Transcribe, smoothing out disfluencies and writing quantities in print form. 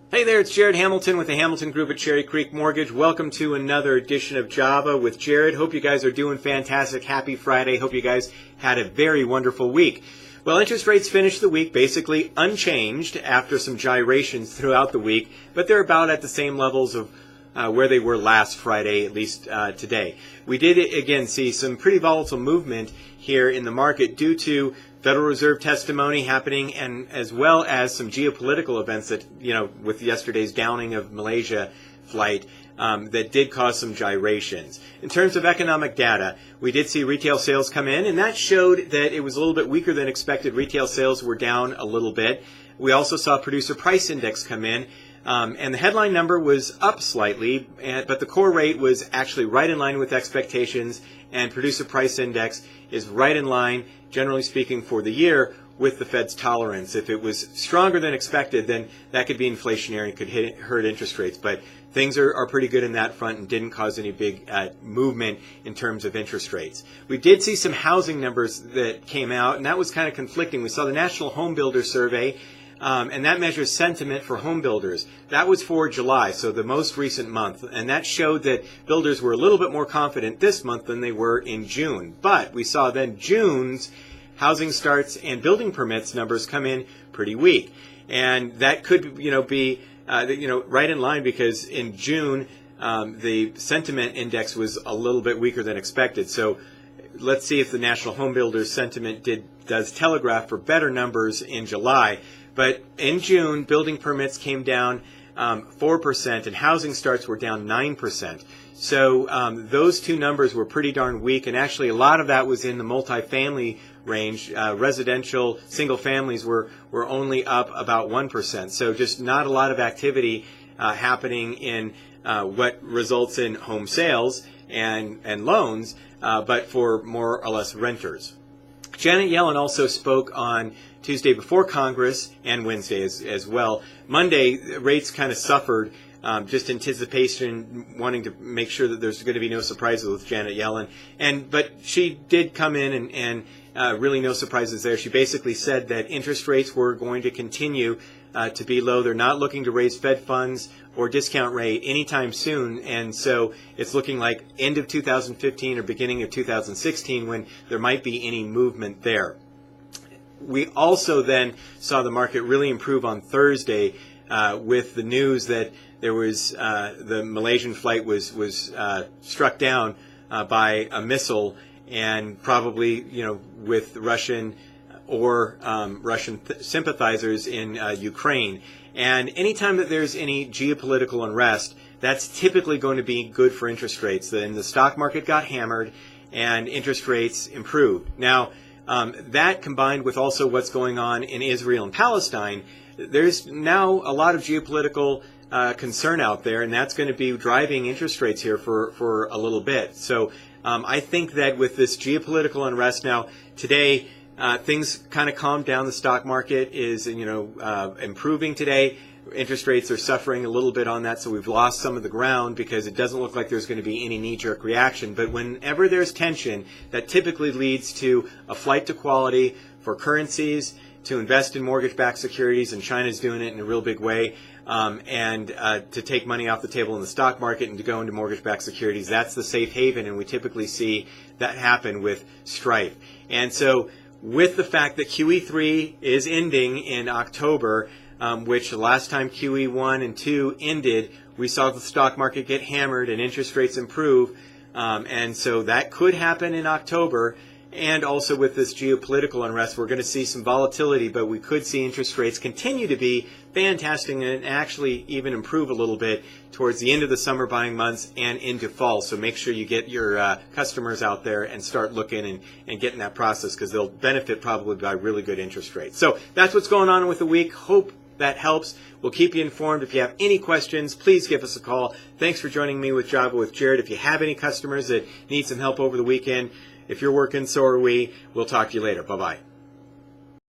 Hey there, it's Jared Hamilton with the Hamilton Group at Cherry Creek Mortgage. Welcome to another edition of Java with Jared. Hope you guys are doing fantastic. Happy Friday. Hope you guys had a very wonderful week. Well, interest rates finished the week basically unchanged after some gyrations throughout the week, but they're about at the same levels of where they were last Friday, at least today. We did, again, see some pretty volatile movement here in the market due to Federal Reserve testimony happening, and as well as some geopolitical events that, with yesterday's downing of Malaysia flight, that did cause some gyrations. In terms of economic data, we did see retail sales come in, and that showed that it was a little bit weaker than expected. Retail sales were down a little bit. We also saw producer price index come in, and the headline number was up slightly, but the core rate was actually right in line with expectations, and producer price index is right in line, generally speaking, for the year with the Fed's tolerance. If it was stronger than expected, then that could be inflationary and could hurt interest rates. But things are pretty good in that front and didn't cause any big movement in terms of interest rates. We did see some housing numbers that came out, and that was kind of conflicting. We saw the National Home Builder Survey, and that measures sentiment for home builders. That was for July, so the most recent month, and that showed that builders were a little bit more confident this month than they were in June. But we saw then June's housing starts and building permits numbers come in pretty weak, and that could be right in line, because in June the sentiment index was a little bit weaker than expected. So let's see if the National Home Builders sentiment does telegraph for better numbers in July. But in June, building permits came down 4%, and housing starts were down 9%. So those two numbers were pretty darn weak, and actually a lot of that was in the multifamily range. Residential single families were only up about 1%. So just not a lot of activity happening in what results in home sales and loans, but for more or less renters. Janet Yellen also spoke on Tuesday before Congress and Wednesday as well. Monday, rates kind of suffered, just anticipation, wanting to make sure that there's going to be no surprises with Janet Yellen. But she did come in and really no surprises there. She basically said that interest rates were going to continue to be low. They're not looking to raise Fed funds or discount rate anytime soon, and so it's looking like end of 2015 or beginning of 2016 when there might be any movement there. We also then saw the market really improve on Thursday with the news that there was the Malaysian flight was struck down by a missile, and probably with Russian or Russian sympathizers in Ukraine. And anytime that there's any geopolitical unrest, that's typically going to be good for interest rates. Then the stock market got hammered and interest rates improved. Now, that combined with also what's going on in Israel and Palestine, there's now a lot of geopolitical concern out there, and that's going to be driving interest rates here for a little bit. So I think that with this geopolitical unrest now, today, things kind of calmed down. The stock market is, improving today. Interest rates are suffering a little bit on that, so we've lost some of the ground because it doesn't look like there's going to be any knee-jerk reaction. But whenever there's tension, that typically leads to a flight to quality for currencies, to invest in mortgage-backed securities, and China's doing it in a real big way, and to take money off the table in the stock market and to go into mortgage-backed securities. That's the safe haven, and we typically see that happen with Stripe. And so with the fact that QE3 is ending in October, which the last time QE1 and 2 ended, we saw the stock market get hammered and interest rates improve. And so that could happen in October. And also with this geopolitical unrest, we're going to see some volatility, but we could see interest rates continue to be fantastic and actually even improve a little bit towards the end of the summer buying months and into fall. So make sure you get your customers out there and start looking and getting that process, because they'll benefit probably by really good interest rates. So that's what's going on with the week. Hope that helps. We'll keep you informed. If you have any questions, please give us a call. Thanks for joining me with Java with Jared. If you have any customers that need some help over the weekend, if you're working, so are we. We'll talk to you later. Bye-bye.